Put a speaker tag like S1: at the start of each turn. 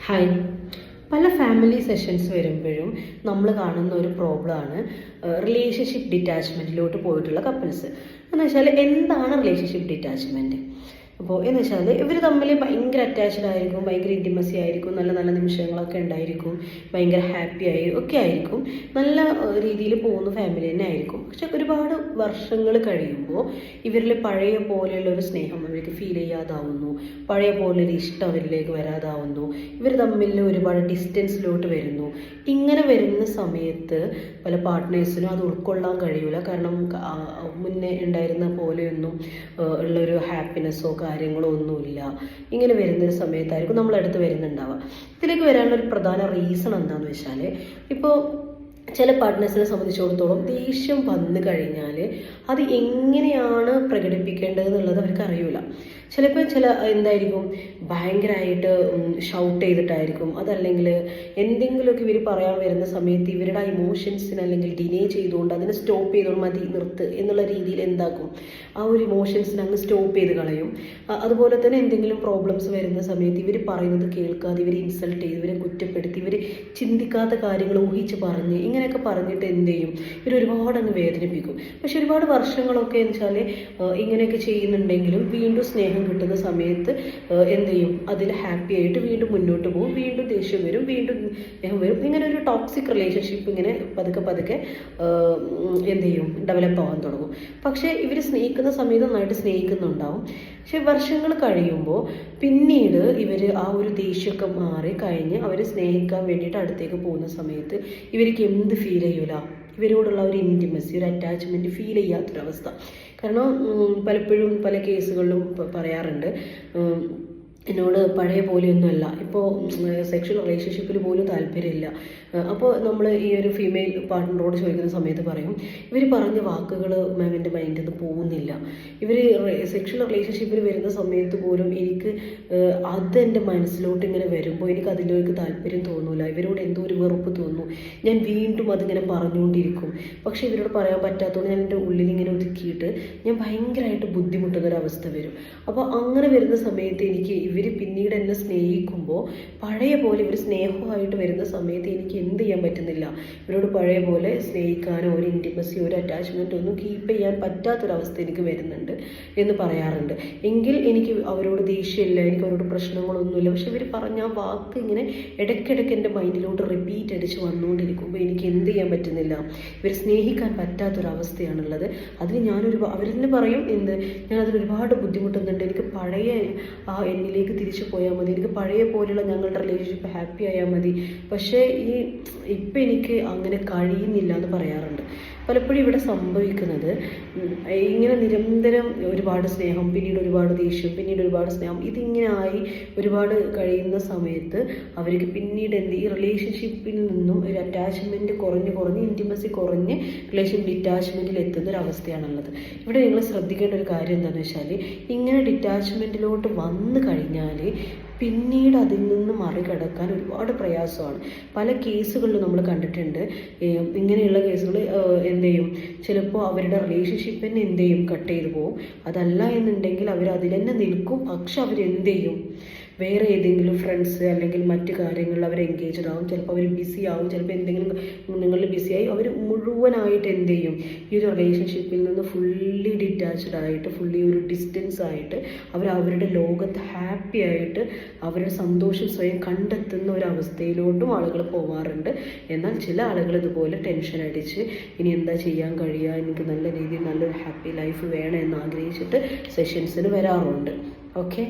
S1: Hi. പല family sessions വരുമ്പോഴും നമ്മൾ കാണുന്ന ഒരു പ്രോബ്ലമാണ് റിലേഷൻഷിപ്പ് ഡിറ്റാച്ച്മെൻറ്റിലോട്ട് പോയിട്ടുള്ള കപ്പിൾസ്. എന്ന് വെച്ചാൽ എന്താണ് റിലേഷൻഷിപ്പ് ഡിറ്റാച്ച്മെൻറ്റ്? അപ്പോൾ എന്ന് വെച്ചാൽ ഇവർ തമ്മിൽ ഭയങ്കര അറ്റാച്ച്ഡ് ആയിരിക്കും, ഭയങ്കര ഇൻറ്റിമസി ആയിരിക്കും, നല്ല നല്ല നിമിഷങ്ങളൊക്കെ ഉണ്ടായിരിക്കും, ഭയങ്കര ഹാപ്പി ഒക്കെ ആയിരിക്കും, നല്ല രീതിയിൽ പോകുന്ന ഫാമിലി തന്നെ ആയിരിക്കും. പക്ഷെ ഒരുപാട് വർഷങ്ങൾ കഴിയുമ്പോൾ ഇവരിൽ പഴയ പോലെയുള്ള ഒരു സ്നേഹം അവർക്ക് ഫീൽ ചെയ്യാതാവുന്നു, പഴയ പോലൊരു ഇഷ്ടം അവരിലേക്ക് വരാതാവുന്നു, ഇവർ തമ്മിൽ ഒരുപാട് ഡിസ്റ്റൻസിലോട്ട് വരുന്നു. ഇങ്ങനെ വരുന്ന സമയത്ത് പല പാർട്ട്നേഴ്സിനും അത് ഉൾക്കൊള്ളാൻ കഴിയില്ല. കാരണം മുന്നേ ഉണ്ടായിരുന്ന പോലെയൊന്നും ഉള്ളൊരു ഹാപ്പിനെസ്സോ കാര്യങ്ങളോ ഒന്നുമില്ല. ഇങ്ങനെ വരുന്നൊരു സമയത്തായിരിക്കും നമ്മളടുത്ത് വരുന്നുണ്ടാവുക. ഇതിലേക്ക് വരാനുള്ള ഒരു പ്രധാന റീസൺ എന്താണെന്ന് വെച്ചാൽ, ഇപ്പോൾ ചില പാർട്ട്നേഴ്സിനെ സംബന്ധിച്ചിടത്തോളം ദേഷ്യം വന്നു കഴിഞ്ഞാൽ അത് എങ്ങനെയാണ് പ്രകടിപ്പിക്കേണ്ടത് എന്നുള്ളത് അവർക്ക് അറിയില്ല. ചിലപ്പോൾ എന്തായിരിക്കും, ഭയങ്കരമായിട്ട് ഷൗട്ട് ചെയ്തിട്ടായിരിക്കും, അതല്ലെങ്കിൽ എന്തെങ്കിലുമൊക്കെ ഇവർ പറയാൻ വരുന്ന സമയത്ത് ഇവരുടെ ആ ഇമോഷൻസിന് അല്ലെങ്കിൽ ഡിനേ ചെയ്തുകൊണ്ട് അതിനെ സ്റ്റോപ്പ് ചെയ്തുകൊണ്ട് മതി നിർത്ത് എന്നുള്ള രീതിയിൽ എന്താക്കും, ആ ഒരു ഇമോഷൻസിനെ അങ്ങ് സ്റ്റോപ്പ് ചെയ്ത് കളയും. അതുപോലെ തന്നെ എന്തെങ്കിലും പ്രോബ്ലംസ് വരുന്ന സമയത്ത് ഇവർ പറയുന്നത് കേൾക്കാതെ ഇവർ ഇൻസൾട്ട് ചെയ്ത് ഇവരെ കുറ്റപ്പെടുത്തി ഇവർ ചിന്തിക്കാത്ത കാര്യങ്ങൾ ഊഹിച്ച് പറഞ്ഞ് ഇങ്ങനെയൊക്കെ പറഞ്ഞിട്ട് എന്ത് ചെയ്യും, ഇവർ ഒരുപാട് അങ്ങ് വേദനിപ്പിക്കും. പക്ഷെ ഒരുപാട് വർഷങ്ങളൊക്കെ എന്ന് വെച്ചാൽ ഇങ്ങനെയൊക്കെ ചെയ്യുന്നുണ്ടെങ്കിലും വീണ്ടും സ്നേഹം കിട്ടുന്ന സമയത്ത് എന്ത് ചെയ്യും, അതിൽ ഹാപ്പി ആയിട്ട് വീണ്ടും മുന്നോട്ട് പോകും, വീണ്ടും ദേഷ്യം വരും, വീണ്ടും സ്നേഹം വരും. ഇങ്ങനെ ഒരു ടോക്സിക് റിലേഷൻഷിപ്പ് ഇങ്ങനെ പതുക്കെ എന്ത് ചെയ്യും, ഡെവലപ്പ് ആവാൻ തുടങ്ങും. പക്ഷേ ഇവർ സ്നേഹിക്കുന്ന സമയത്ത് നന്നായിട്ട് സ്നേഹിക്കുന്നുണ്ടാവും. പക്ഷെ വർഷങ്ങൾ കഴിയുമ്പോൾ പിന്നീട് ഇവർ ആ ഒരു ദേഷ്യമൊക്കെ മാറി കഴിഞ്ഞ് അവർ സ്നേഹിക്കാൻ വേണ്ടിയിട്ട് അടുത്തേക്ക് പോകുന്ന സമയത്ത് ഇവർക്ക് എന്ത് ഫീൽ ചെയ്യൂല, ഇവരോടുള്ള ഒരു ഇൻറ്റിമസി, ഒരു അറ്റാച്ച്മെൻറ്റ് ഫീൽ ചെയ്യാത്തൊരവസ്ഥ. കാരണം പലപ്പോഴും പല കേസുകളിലും പറയാറുണ്ട്, എന്നോട് പഴയ പോലെയൊന്നുമല്ല, ഇപ്പോൾ സെക്ഷൽ റിലേഷൻഷിപ്പിൽ പോലും താല്പര്യമില്ല. അപ്പോൾ നമ്മൾ ഈ ഒരു ഫീമെയിൽ പാർട്ട്ണറോട് ചോദിക്കുന്ന സമയത്ത് പറയും, ഇവർ പറഞ്ഞ വാക്കുകൾ മാമിൻ്റെ മൈൻഡിൽ നിന്ന് പോകുന്നില്ല. ഇവർ സെക്ഷൽ റിലേഷൻഷിപ്പിൽ വരുന്ന സമയത്ത് പോലും എനിക്ക് അതെൻ്റെ മനസ്സിലോട്ട് ഇങ്ങനെ വരുമ്പോൾ എനിക്ക് അതിലേക്ക് താല്പര്യം തോന്നില്ല, ഇവരോട് എന്തോ ഒരു വെറുപ്പ് തോന്നുന്നു, ഞാൻ വീണ്ടും അതിങ്ങനെ പറഞ്ഞുകൊണ്ടിരിക്കും. പക്ഷേ ഇവരോട് പറയാൻ പറ്റാത്തതുകൊണ്ട് ഞാൻ എൻ്റെ ഉള്ളിൽ ഇങ്ങനെ ഒതുക്കിയിട്ട് ഞാൻ ഭയങ്കരമായിട്ട് ബുദ്ധിമുട്ടുന്നൊരവസ്ഥ വരും. അപ്പോൾ അങ്ങനെ വരുന്ന സമയത്ത് എനിക്ക് ഇവർ പിന്നീട് എന്നെ സ്നേഹിക്കുമ്പോൾ പഴയ പോലെ ഇവർ സ്നേഹമായിട്ട് വരുന്ന സമയത്ത് എനിക്ക് എന്ത് ചെയ്യാൻ പറ്റുന്നില്ല, ഇവരോട് പഴയ പോലെ സ്നേഹിക്കാനോ ഒരു ഇൻറ്റിമസി ഒരു അറ്റാച്ച്മെൻറ്റ് ഒന്നും കീപ്പ് ചെയ്യാൻ പറ്റാത്തൊരവസ്ഥ എനിക്ക് വരുന്നുണ്ട് എന്ന് പറയാറുണ്ട്. എങ്കിൽ എനിക്ക് അവരോട് ദേഷ്യമില്ല, എനിക്ക് അവരോട് പ്രശ്നങ്ങളൊന്നുമില്ല. പക്ഷെ ഇവർ പറഞ്ഞ ആ വാക്ക് ഇങ്ങനെ ഇടയ്ക്കിടയ്ക്ക് എൻ്റെ മൈൻഡിലോട്ട് റിപ്പീറ്റ് അടിച്ച് വന്നുകൊണ്ടിരിക്കുമ്പോൾ എനിക്ക് എന്ത് ചെയ്യാൻ പറ്റുന്നില്ല, ഇവർ സ്നേഹിക്കാൻ പറ്റാത്തൊരവസ്ഥയാണുള്ളത്. അതിന് അവർ തന്നെ പറയും ഞാൻ അതിലൊരുപാട് ബുദ്ധിമുട്ടുന്നുണ്ട്, എനിക്ക് പഴയ ആ എന്നിലേക്ക് തിരിച്ചു പോയാൽ മതി, എനിക്ക് പഴയ പോലെയുള്ള ഞങ്ങളുടെ റിലേഷൻഷിപ്പ് ഹാപ്പി ആയാൽ മതി. പക്ഷേ ഇപ്പം എനിക്ക് അങ്ങനെ കഴിയുന്നില്ല എന്ന് പറയാറുണ്ട്. പലപ്പോഴും ഇവിടെ സംഭവിക്കുന്നത് ഇങ്ങനെ നിരന്തരം ഒരുപാട് സ്നേഹം, പിന്നീട് ഒരുപാട് ദേഷ്യം, പിന്നീട് ഒരുപാട് സ്നേഹം, ഇതിങ്ങനെ ആയി ഒരുപാട് കഴിയുന്ന സമയത്ത് അവർക്ക് പിന്നീട് ഈ റിലേഷൻഷിപ്പിൽ നിന്നും ഒരു അറ്റാച്ച്മെൻറ്റ് കുറഞ്ഞ് ഇൻറ്റിമസി കുറഞ്ഞ് റിലേഷൻ ഡിറ്റാച്ച്മെൻറ്റിൽ എത്തുന്ന ഒരു അവസ്ഥയാണുള്ളത്. ഇവിടെ നിങ്ങൾ ശ്രദ്ധിക്കേണ്ട ഒരു കാര്യം എന്താണെന്ന് വെച്ചാൽ, ഇങ്ങനെ ഡിറ്റാച്ച്മെൻറ്റിലോട്ട് വന്നു കഴിഞ്ഞാൽ പിന്നീട് അതിൽ നിന്ന് മറികടക്കാൻ ഒരുപാട് പ്രയാസമാണ്. പല കേസുകളിലും നമ്മൾ കണ്ടിട്ടുണ്ട്. ഇങ്ങനെയുള്ള കേസുകൾ എന്ത് ചെയ്യും, ചിലപ്പോൾ അവരുടെ റിലേഷൻഷിപ്പിനെ എന്ത് ചെയ്യും, കട്ട് ചെയ്തു പോകും. അതല്ല എന്നുണ്ടെങ്കിൽ അവർ അതിൽ തന്നെ നിൽക്കും. പക്ഷെ അവരെന്ത് ചെയ്യും, വേറെ ഏതെങ്കിലും ഫ്രണ്ട്സ് അല്ലെങ്കിൽ മറ്റു കാര്യങ്ങളിൽ അവർ എൻഗേജ്ഡ് ആവും, ചിലപ്പോൾ അവർ ബിസി ആവും, ചിലപ്പോൾ എന്തെങ്കിലും നിങ്ങളിൽ ബിസിയായി അവർ മുഴുവനായിട്ട് എന്ത് ചെയ്യും, ഈ ഒരു റിലേഷൻഷിപ്പിൽ നിന്ന് ഫുള്ളി ഡിറ്റാച്ച്ഡ് ആയിട്ട് ഫുള്ളി ഒരു ഡിസ്റ്റൻസ് ആയിട്ട് അവരുടെ ലോകത്ത് ഹാപ്പി ആയിട്ട് അവരുടെ സന്തോഷം സ്വയം കണ്ടെത്തുന്ന ഒരു അവസ്ഥയിലോട്ടും ആളുകൾ പോവാറുണ്ട്. എന്നാൽ ചില ആളുകൾ ഇതുപോലെ ടെൻഷൻ അടിച്ച് ഇനി എന്താ ചെയ്യാൻ കഴിയുക, എനിക്ക് നല്ല രീതിയിൽ നല്ലൊരു ഹാപ്പി ലൈഫ് വേണം എന്ന് ആഗ്രഹിച്ചിട്ട് സെഷൻസിന് വരാറുണ്ട്. ഓക്കെ.